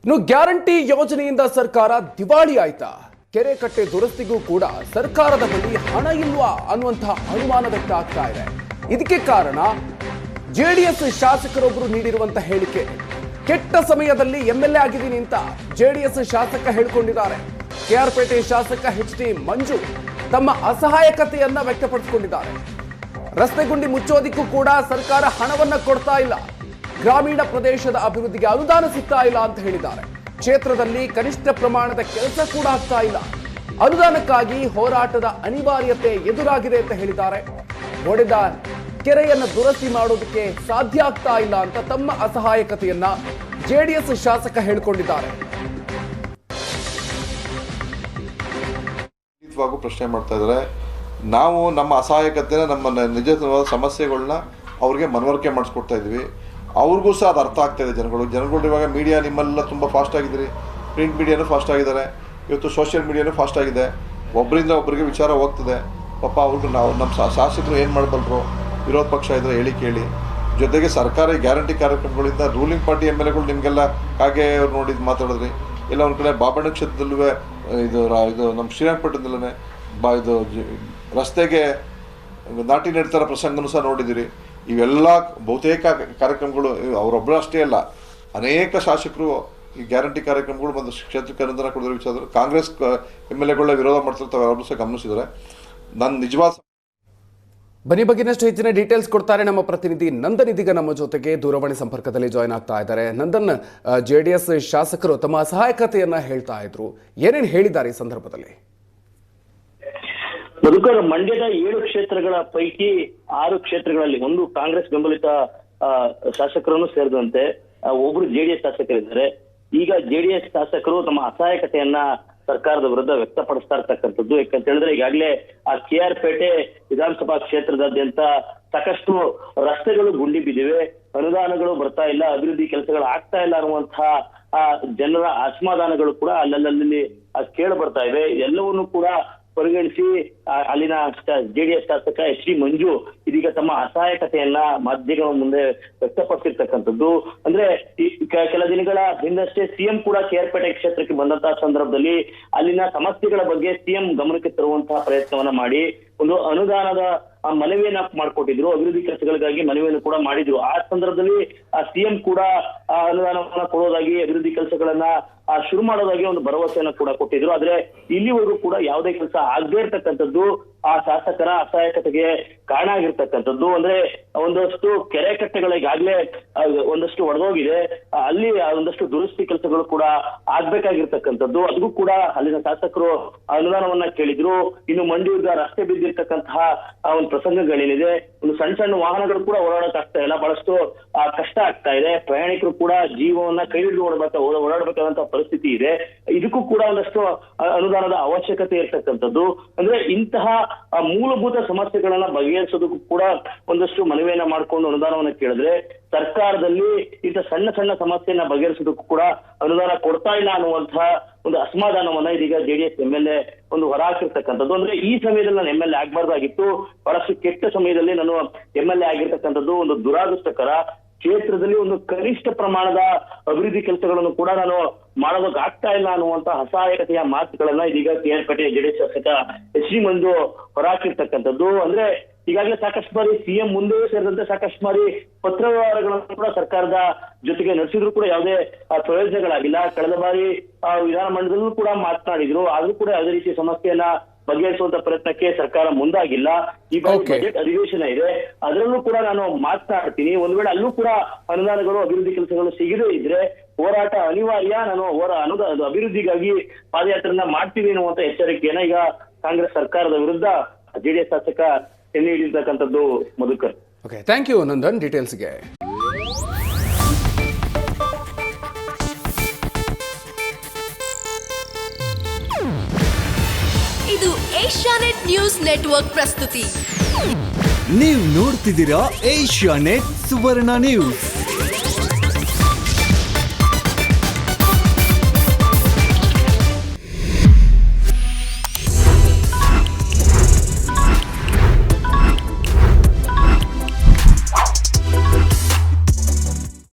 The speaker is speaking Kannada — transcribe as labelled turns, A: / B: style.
A: ಇನ್ನು ಗ್ಯಾರಂಟಿ ಯೋಜನೆಯಿಂದ ಸರ್ಕಾರ ದಿವಾಳಿ ಆಯ್ತಾ? ಕೆರೆ ಕಟ್ಟೆ ದುರಸ್ತಿಗೂ ಕೂಡ ಸರ್ಕಾರದ ಬಳಿ ಹಣ ಇಲ್ವಾ ಅನ್ನುವಂತಹ ಅನುಮಾನ ವ್ಯಕ್ತ ಆಗ್ತಾ ಇದೆ. ಇದಕ್ಕೆ ಕಾರಣ ಜೆಡಿಎಸ್ ಶಾಸಕರೊಬ್ಬರು ನೀಡಿರುವಂತಹ ಹೇಳಿಕೆ. ಕೆಟ್ಟ ಸಮಯದಲ್ಲಿ ಎಂಎಲ್ಎ ಆಗಿದ್ದೀನಿ ಅಂತ ಜೆಡಿಎಸ್ ಶಾಸಕ ಹೇಳಿಕೊಂಡಿದ್ದಾರೆ. ಕೆಆರ್ಪೇಟೆ ಶಾಸಕ ಎಚ್.ಡಿ. ಮಂಜು ತಮ್ಮ ಅಸಹಾಯಕತೆಯನ್ನ ವ್ಯಕ್ತಪಡಿಸಿಕೊಂಡಿದ್ದಾರೆ. ರಸ್ತೆ ಗುಂಡಿ ಮುಚ್ಚೋದಿಕ್ಕೂ ಕೂಡ ಸರ್ಕಾರ ಹಣವನ್ನ ಕೊಡ್ತಾ ಇಲ್ಲ, ಗ್ರಾಮೀಣ ಪ್ರದೇಶದ ಅಭಿವೃದ್ಧಿಗೆ ಅನುದಾನ ಸಿಗ್ತಾ ಇಲ್ಲ ಅಂತ ಹೇಳಿದ್ದಾರೆ. ಕ್ಷೇತ್ರದಲ್ಲಿ ಕನಿಷ್ಠ ಪ್ರಮಾಣದ ಕೆಲಸ ಕೂಡ ಆಗ್ತಾ ಇಲ್ಲ, ಅನುದಾನಕ್ಕಾಗಿ ಹೋರಾಟದ ಅನಿವಾರ್ಯತೆ ಎದುರಾಗಿದೆ ಅಂತ ಹೇಳಿದ್ದಾರೆ. ಒಡೆದ ಕೆರೆಯನ್ನು ದುರಸ್ತಿ ಮಾಡೋದಕ್ಕೆ ಸಾಧ್ಯ ಆಗ್ತಾ ಇಲ್ಲ ಅಂತ ತಮ್ಮ ಅಸಹಾಯಕತೆಯನ್ನ ಜೆಡಿಎಸ್ ಶಾಸಕ ಹೇಳಿಕೊಂಡಿದ್ದಾರೆ.
B: ಪ್ರಶ್ನೆ ಮಾಡ್ತಾ ಇದ್ದಾರೆ. ನಾವು ನಮ್ಮ ಅಸಹಾಯಕತೆನ, ನಮ್ಮ ನಿಜವಾದ ಸಮಸ್ಯೆಗಳನ್ನ ಅವ್ರಿಗೆ ಮನವರಿಕೆ ಮಾಡಿಸ್ಕೊಡ್ತಾ ಇದ್ವಿ. ಅವ್ರಿಗೂ ಸಹ ಅದು ಅರ್ಥ ಆಗ್ತಾ ಇದೆ. ಜನಗಳು ಇವಾಗ ಮೀಡಿಯಾ ನಿಮ್ಮೆಲ್ಲ ತುಂಬ ಫಾಸ್ಟ್ ಆಗಿದ್ದೀರಿ. ಪ್ರಿಂಟ್ ಮೀಡಿಯಾನು ಫಾಸ್ಟ್ ಆಗಿದ್ದಾರೆ, ಇವತ್ತು ಸೋಷಿಯಲ್ ಮೀಡಿಯಾನು ಫಾಸ್ಟ್ ಆಗಿದೆ. ಒಬ್ಬರಿಂದ ಒಬ್ಬರಿಗೆ ವಿಚಾರ ಹೋಗ್ತದೆ. ಪಾಪ ಅವ್ರಿಗೆ ನಾವು ನಮ್ಮ ಶಾಸಕರು ಏನು ಮಾಡಬಲ್ಲರು, ವಿರೋಧ ಪಕ್ಷ ಇದ್ದರೆ ಹೇಳಿ ಕೇಳಿ. ಜೊತೆಗೆ ಸರ್ಕಾರಿ ಗ್ಯಾರಂಟಿ ಕಾರ್ಯಕ್ರಮಗಳಿಂದ ರೂಲಿಂಗ್ ಪಾರ್ಟಿ ಎಮ್ ಎಲ್ ಎಗಳು ನಿಮಗೆಲ್ಲ ಹಾಗೆ ಅವ್ರು ನೋಡಿದ್ದು ಮಾತಾಡಿದ್ರಿ. ಎಲ್ಲ ಒಂದು ಕಡೆ ಬಾಬಣ್ಣ ಕ್ಷೇತ್ರದಲ್ಲೂ ಇದು ನಮ್ಮ ಶ್ರೀರಂಗಪಟ್ಟಣದಲ್ಲೇ ಇದು ರಸ್ತೆಗೆ ನಾಟಿ ನೆಡ್ತಾರ ಪ್ರಸಂಗನೂ ಸಹ ನೋಡಿದ್ದೀರಿ. ಇವೆಲ್ಲ ಬಹುತೇಕ ಕಾರ್ಯಕ್ರಮಗಳು ಅವರೊಬ್ಬರು ಅಷ್ಟೇ ಅಲ್ಲ, ಅನೇಕ ಶಾಸಕರು ಈ ಗ್ಯಾರಂಟಿ ಕಾರ್ಯಕ್ರಮಗಳು ಬಂದು ಕ್ಷೇತ್ರಕ್ಕೆ ಅನುದಾನ ಕೊಡೋದ್ರ ವಿಚಾರ ಕಾಂಗ್ರೆಸ್ ಎಮ್ ಎಲ್ ಎಗಳ ವಿರೋಧ ಮಾಡ್ತಿರ್ತಾವೆ, ಅವರನ್ನು ಸಹ ಗಮನಿಸಿದ್ದಾರೆ. ನನ್ನ ನಿಜವಾದ
A: ಬನ್ನಿ ಬಗ್ಗಿನಷ್ಟು ಹೆಚ್ಚಿನ ಡೀಟೇಲ್ಸ್ ಕೊಡ್ತಾರೆ ನಮ್ಮ ಪ್ರತಿನಿಧಿ ನಂದನ್. ಇದೀಗ ನಮ್ಮ ಜೊತೆಗೆ ದೂರವಾಣಿ ಸಂಪರ್ಕದಲ್ಲಿ ಜಾಯ್ನ್ ಆಗ್ತಾ ಇದ್ದಾರೆ. ನಂದನ್, ಜೆಡಿಎಸ್ ಶಾಸಕರು ತಮ್ಮ ಅಸಹಾಯಕತೆಯನ್ನ ಹೇಳ್ತಾ ಇದ್ರು, ಏನೇನು ಹೇಳಿದ್ದಾರೆ ಈ ಸಂದರ್ಭದಲ್ಲಿ?
C: ಮಧುಕರ್, ಮಂಡ್ಯದ 7 ಕ್ಷೇತ್ರಗಳ ಪೈಕಿ 6 ಕ್ಷೇತ್ರಗಳಲ್ಲಿ ಒಂದು ಕಾಂಗ್ರೆಸ್ ಬೆಂಬಲಿತ ಶಾಸಕರನ್ನು ಸೇರಿದಂತೆ ಒಬ್ರು ಜೆಡಿಎಸ್ ಶಾಸಕರಿದ್ದಾರೆ. ಈಗ ಜೆಡಿಎಸ್ ಶಾಸಕರು ತಮ್ಮ ಅಸಹಾಯಕತೆಯನ್ನ ಸರ್ಕಾರದ ವಿರುದ್ಧ ವ್ಯಕ್ತಪಡಿಸ್ತಾ ಇರ್ತಕ್ಕಂಥದ್ದು. ಯಾಕಂತ ಹೇಳಿದ್ರೆ ಈಗಾಗಲೇ ಆ ಕೆಆರ್ಪೇಟೆ ವಿಧಾನಸಭಾ ಕ್ಷೇತ್ರದಾದ್ಯಂತ ಸಾಕಷ್ಟು ರಸ್ತೆಗಳು ಗುಂಡಿ ಬಿದ್ದಿವೆ, ಅನುದಾನಗಳು ಬರ್ತಾ ಇಲ್ಲ, ಅಭಿವೃದ್ಧಿ ಕೆಲಸಗಳು ಆಗ್ತಾ ಇಲ್ಲ ಅನ್ನುವಂತಹ ಜನರ ಅಸಮಾಧಾನಗಳು ಕೂಡ ಅಲ್ಲಲ್ಲಿ ಕೇಳಿ ಬರ್ತಾ ಇವೆ. ಎಲ್ಲವನ್ನೂ ಕೂಡ ಪರಿಗಣಿಸಿ ಅಲ್ಲಿನ ಜೆಡಿಎಸ್ ಶಾಸಕ ಎಚ್.ಡಿ. ಮಂಜು ಇದೀಗ ತಮ್ಮ ಅಸಹಾಯಕತೆಯನ್ನ ಮಾಧ್ಯಮಗಳ ಮುಂದೆ ವ್ಯಕ್ತಪಡಿಸಿರ್ತಕ್ಕಂಥದ್ದು. ಅಂದ್ರೆ ಕೆಲ ದಿನಗಳ ಹಿಂದಷ್ಟೇ ಸಿಎಂ ಕೂಡ ಕೆಆರ್ಪೇಟೆ ಕ್ಷೇತ್ರಕ್ಕೆ ಬಂದಂತಹ ಸಂದರ್ಭದಲ್ಲಿ ಅಲ್ಲಿನ ಸಮಸ್ಯೆಗಳ ಬಗ್ಗೆ ಸಿಎಂ ಗಮನಕ್ಕೆ ತರುವಂತಹ ಪ್ರಯತ್ನವನ್ನ ಮಾಡಿ ಒಂದು ಅನುದಾನದ ಮನವಿಯನ್ನ ಮಾಡಿಕೊಟ್ಟಿದ್ರು, ಅಭಿವೃದ್ಧಿ ಕೆಲಸಗಳಿಗಾಗಿ ಮನವಿಯನ್ನು ಕೂಡ ಮಾಡಿದ್ರು. ಆ ಸಂದರ್ಭದಲ್ಲಿ ಸಿಎಂ ಕೂಡ ಅನುದಾನವನ್ನ ಕೊಡೋದಾಗಿ, ಅಭಿವೃದ್ಧಿ ಕೆಲಸಗಳನ್ನ ಶುರು ಮಾಡೋದಾಗಿ ಒಂದು ಭರವಸೆಯನ್ನ ಕೂಡ ಕೊಟ್ಟಿದ್ರು. ಆದ್ರೆ ಇಲ್ಲಿವರೆಗೂ ಕೂಡ ಯಾವುದೇ ಕೆಲಸ ಆಗದೇ ಇರ್ತಕ್ಕಂಥದ್ದು ಆ ಶಾಸಕರ ಅಸಹಾಯಕತೆಗೆ ಕಾರಣ ಆಗಿರ್ತಕ್ಕಂಥದ್ದು. ಅಂದ್ರೆ ಒಂದಷ್ಟು ಕೆರೆ ಕಟ್ಟೆಗಳಿಗಾಗ್ಲೇ ಒಂದಷ್ಟು ಒಡೆದೋಗಿದೆ, ಅಲ್ಲಿ ಒಂದಷ್ಟು ದುರಸ್ತಿ ಕೆಲಸಗಳು ಕೂಡ ಆಗ್ಬೇಕಾಗಿರ್ತಕ್ಕಂಥದ್ದು. ಅದಕ್ಕೂ ಕೂಡ ಅಲ್ಲಿನ ಶಾಸಕರು ಅನುದಾನವನ್ನ ಕೇಳಿದ್ರು. ಇನ್ನು ಮಂಡ್ಯದ ರಸ್ತೆ ಬಿದ್ದಿರ್ತಕ್ಕಂತಹ ಒಂದು ಪ್ರಸಂಗಗಳೇನಿದೆ, ಒಂದು ಸಣ್ಣ ಸಣ್ಣ ವಾಹನಗಳು ಕೂಡ ಓಡಾಡಕ್ ಆಗ್ತಾ ಇಲ್ಲ, ಬಹಳಷ್ಟು ಕಷ್ಟ ಆಗ್ತಾ ಇದೆ. ಪ್ರಯಾಣಿಕರು ಕೂಡ ಜೀವವನ್ನ ಕೈ ಹಿಡಿದು ಓಡಾಡಬೇಕಾದಂತಹ ಪರಿಸ್ಥಿತಿ ಇದೆ. ಇದಕ್ಕೂ ಕೂಡ ಒಂದಷ್ಟು ಅನುದಾನದ ಅವಶ್ಯಕತೆ ಇರ್ತಕ್ಕಂಥದ್ದು. ಅಂದ್ರೆ ಇಂತಹ ಮೂಲಭೂತ ಸಮಸ್ಯೆಗಳನ್ನ ಬಗೆಹರಿಸೋದಕ್ಕೂ ಕೂಡ ಒಂದಷ್ಟು ಮನವಿಯನ್ನ ಮಾಡ್ಕೊಂಡು ಅನುದಾನವನ್ನ ಕೇಳಿದ್ರೆ, ಸರ್ಕಾರದಲ್ಲಿ ಇಂಥ ಸಣ್ಣ ಸಣ್ಣ ಸಮಸ್ಯೆಯನ್ನ ಬಗೆಹರಿಸೋದಕ್ಕೂ ಕೂಡ ಅನುದಾನ ಕೊಡ್ತಾ ಇಲ್ಲ ಅನ್ನುವಂತಹ ಒಂದು ಅಸಮಾಧಾನವನ್ನ ಇದೀಗ ಜೆಡಿಎಸ್ ಎಂ ಎಲ್ ಎ ಒಂದು ಹೊರಹಾಕಿರ್ತಕ್ಕಂಥದ್ದು. ಅಂದ್ರೆ ಈ ಸಮಯದಲ್ಲಿ ನಾನು ಎಂ ಎಲ್ ಎ ಆಗ್ಬಾರ್ದಾಗಿತ್ತು, ಬಹಳಷ್ಟು ಕೆಟ್ಟ ಸಮಯದಲ್ಲಿ ನಾನು ಎಂ ಎಲ್ ಎ ಆಗಿರ್ತಕ್ಕಂಥದ್ದು ಒಂದು ದುರಾದೃಷ್ಟಕರ. ಕ್ಷೇತ್ರದಲ್ಲಿ ಒಂದು ಕನಿಷ್ಠ ಪ್ರಮಾಣದ ಅಭಿವೃದ್ಧಿ ಕೆಲಸಗಳನ್ನು ಕೂಡ ನಾನು ಮಾಡೋದಕ್ಕೆ ಆಗ್ತಾ ಇಲ್ಲ ಅನ್ನುವಂತ ಅಸಹಾಯಕತೆಯ ಮಾತುಗಳನ್ನ ಇದೀಗ ಕೆಆರ್ಪೇಟೆ ಜೆಡಿಎಸ್ ಶಾಸಕ ಎಚ್.ಡಿ. ಮಂಜು ಹೊರಹಾಕಿರ್ತಕ್ಕಂಥದ್ದು. ಅಂದ್ರೆ ಈಗಾಗಲೇ ಸಾಕಷ್ಟು ಬಾರಿ ಸಿಎಂ ಮುಂದೆ ಸೇರಿದಂತೆ ಸಾಕಷ್ಟು ಬಾರಿ ಪತ್ರ ವ್ಯವಹಾರಗಳನ್ನು ಕೂಡ ಸರ್ಕಾರದ ಜೊತೆಗೆ ನಡೆಸಿದ್ರು ಕೂಡ ಯಾವುದೇ ಪ್ರಯೋಜನಗಳಾಗಿಲ್ಲ. ಕಳೆದ ಬಾರಿ ವಿಧಾನಮಂಡಲದಲ್ಲೂ ಕೂಡ ಮಾತನಾಡಿದ್ರು, ಆದ್ರೂ ಕೂಡ ಯಾವುದೇ ರೀತಿಯ ಸಮಸ್ಯೆಯನ್ನ ಬಗೆಹರಿಸುವಂತ ಪ್ರಯತ್ನಕ್ಕೆ ಸರ್ಕಾರ ಮುಂದಾಗಿಲ್ಲ. ಈ ಬಾರಿ ಬಜೆಟ್ ಅಧಿವೇಶನ ಇದೆ, ಅದರಲ್ಲೂ ಕೂಡ ನಾನು ಮಾತನಾಡ್ತೀನಿ. ಒಂದ್ ವೇಳೆ ಅಲ್ಲೂ ಕೂಡ ಅನುದಾನಗಳು ಅಭಿವೃದ್ಧಿ ಕೆಲಸಗಳು ಸಿಗದೇ ಇದ್ರೆ ಹೋರಾಟ ಅನಿವಾರ್ಯ, ನಾನು ಅಭಿವೃದ್ಧಿಗಾಗಿ ಪಾದಯಾತ್ರೆಯನ್ನ ಮಾಡ್ತೀವಿ ಅನ್ನುವಂತ ಎಚ್ಚರಿಕೆಯನ್ನ ಈಗ ಕಾಂಗ್ರೆಸ್ ಸರ್ಕಾರದ ವಿರುದ್ಧ ಜೆಡಿಎಸ್ ಶಾಸಕ ನೀಡಿರ್ತಕ್ಕಂಥದ್ದು. ಮಧುಕರ್,
A: ಥ್ಯಾಂಕ್ ಯು ನಂದನ್ ಡೀಟೇಲ್ಸ್ಗೆ.
D: ಇದು ಏಷ್ಯಾನೆಟ್ ನ್ಯೂಸ್ ನೆಟ್ವರ್ಕ್ ಪ್ರಸ್ತುತಿ.
E: ನೀವು ನೋಡ್ತಿದ್ದೀರಾ ಏಷ್ಯಾನೆಟ್ ಸುವರ್ಣ ನ್ಯೂಸ್.